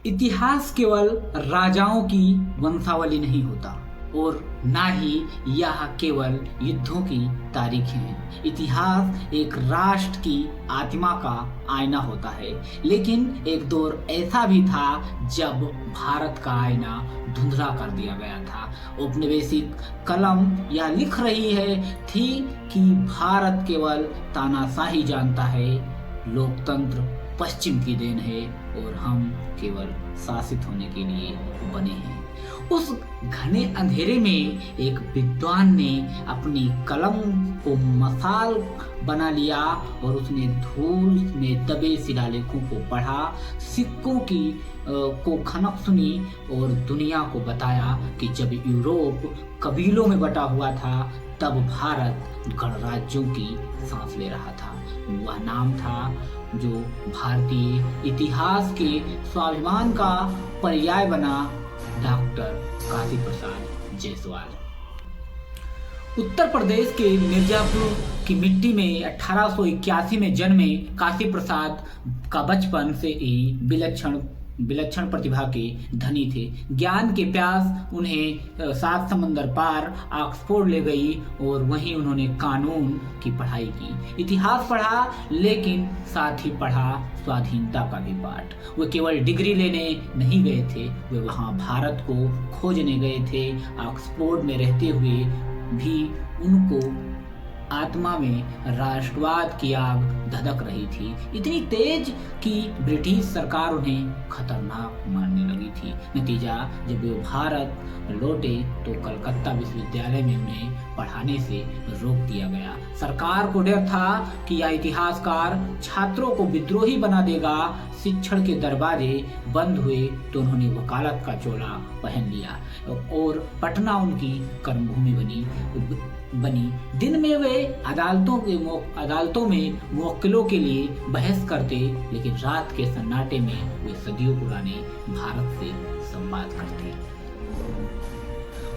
इतिहास केवल राजाओं की वंशावली नहीं होता और ना ही यह केवल युद्धों की तारीखें हैं। इतिहास एक राष्ट्र की आत्मा का आईना होता है, लेकिन एक दौर ऐसा भी था जब भारत का आईना धुंधला कर दिया गया था। औपनिवेशिक कलम यह लिख रही थी कि भारत केवल तानाशाही जानता है, लोकतंत्र पश्चिम की देन है और हम केवल शासित होने के लिए बने हैं। उस घने अंधेरे में एक विद्वान ने अपनी कलम को मशाल बना लिया और उसने धूल में दबे शिलालेखों को पढ़ा, सिक्कों की को खनक सुनी और दुनिया को बताया कि जब यूरोप कबीलों में बटा हुआ था तब भारत गणराज्यों की सांस ले रहा था। वह नाम था जो भारतीय इतिहास के स्वाभिमान का पर्याय बना, डॉक्टर काशी प्रसाद जायसवाल। उत्तर प्रदेश के मिर्जापुर की मिट्टी में 1881 में जन्मे काशी प्रसाद का बचपन से ही विलक्षण प्रतिभा के धनी थे। ज्ञान के प्यास उन्हें 7 समंदर पार ऑक्सफोर्ड ले गई और वहीं उन्होंने कानून की पढ़ाई की। इतिहास पढ़ा, लेकिन साथ ही पढ़ा स्वाधीनता का भी पाठ। वे केवल डिग्री लेने नहीं गए थे, वे वहां भारत को खोजने गए थे। ऑक्सफोर्ड में रहते हुए भी उनको आत्मा में राष्ट्रवाद की आग धधक रही थी, इतनी तेज कि ब्रिटिश सरकार उन्हें खतरनाक मानने लगी थी। नतीजा, जब वे भारत लौटे तो कलकत्ता विश्वविद्यालय में उन्हें पढ़ाने से रोक दिया गया। सरकार को डर था कि यह इतिहासकार छात्रों को विद्रोही बना देगा। शिक्षण के दरवाजे बंद हुए तो उन्होंने वकालत का चोला पहन लिया और पटना उनकी कर्मभूमि बनी। दिन में वे अदालतों में मुवक्किलों के लिए बहस करते, लेकिन रात के सन्नाटे में वे सदियों पुराने भारत से संवाद करते।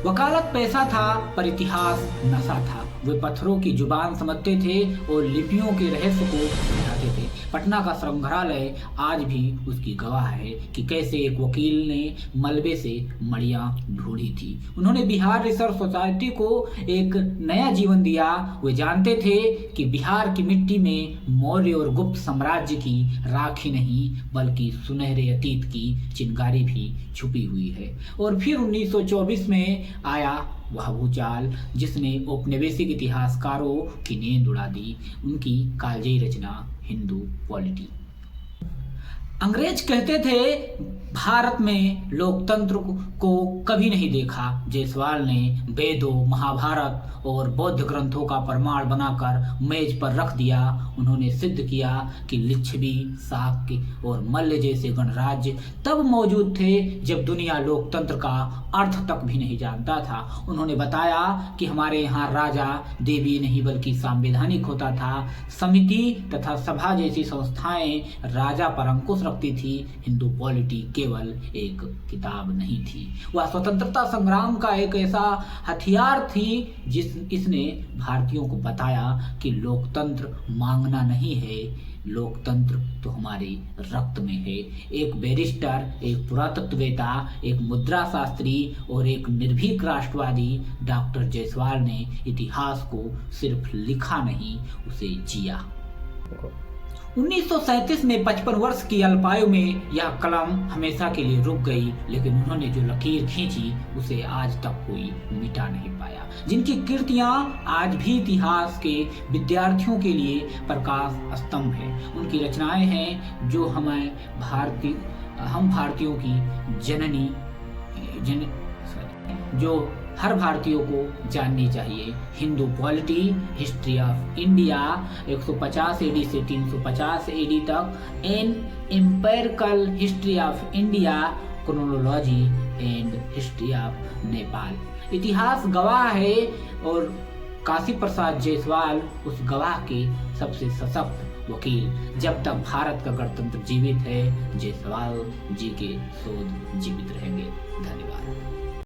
वकालत पैसा था पर इतिहास नशा था। वे पत्थरों की जुबान समझते थे और लिपियों के रहस्य को समझाते थे। पटना का संग्रहालय आज भी उसकी गवाह है कि कैसे एक वकील ने मलबे से मड़ियां ढूंढी थी। उन्होंने बिहार रिसर्च सोसाइटी को एक नया जीवन दिया। वे जानते थे कि बिहार की मिट्टी में मौर्य और गुप्त साम्राज्य की राख ही नहीं बल्कि सुनहरे अतीत की चिंगारी भी छुपी हुई है। और फिर 1924 में आया वह भूचाल जिसने औपनिवेशिक इतिहासकारों की नींद उड़ा दी। उनकी कालजयी रचना हिंदू पॉलिटी। अंग्रेज कहते थे भारत में लोकतंत्र को कभी नहीं देखा। जायसवाल ने वेदों, महाभारत और बौद्ध ग्रंथों का प्रमाण बनाकर मेज पर रख दिया। उन्होंने सिद्ध किया कि लिच्छवी, शाक्य और मल्ल जैसे गणराज्य तब मौजूद थे जब दुनिया लोकतंत्र का अर्थ तक भी नहीं जानता था। उन्होंने बताया कि हमारे यहाँ राजा देवी नहीं बल्कि संवैधानिक होता था। समिति तथा सभा जैसी संस्थाएं राजा पर अंकुश रखती थी। हिंदू पॉलिटी केवल एक किताब नहीं थी, वह स्वतंत्रता संग्राम का एक ऐसा हथियार थी इसने भारतीयों को बताया कि लोकतंत्र मांगना नहीं है, लोकतंत्र तो हमारे रक्त में है। एक बैरिस्टर, एक पुरातत्ववेता, एक मुद्रा शास्त्री और एक निर्भीक राष्ट्रवादी डॉक्टर जायसवाल ने इतिहास को सिर्फ लिखा नहीं, उसे जिया। 1937 में 55 वर्ष की अल्पायु में यह कलम हमेशा के लिए रुक गई, लेकिन उन्होंने जो लकीर खींची उसे आज तक कोई मिटा नहीं पाया। जिनकी कृतियां आज भी इतिहास के विद्यार्थियों के लिए प्रकाश स्तंभ है। उनकी रचनाएं हैं जो हम भारतीयों की जो हर भारतीयों को जाननी चाहिए। Hindu polity, history of India 150 AD से 350 एडी तक, an empirical history of India, chronology and history of Nepal. इतिहास गवाह है और काशी प्रसाद जायसवाल उस गवाह के सबसे सशक्त वकील। जब तक भारत का गणतंत्र जीवित है, जायसवाल जी के शोध जीवित रहेंगे। धन्यवाद।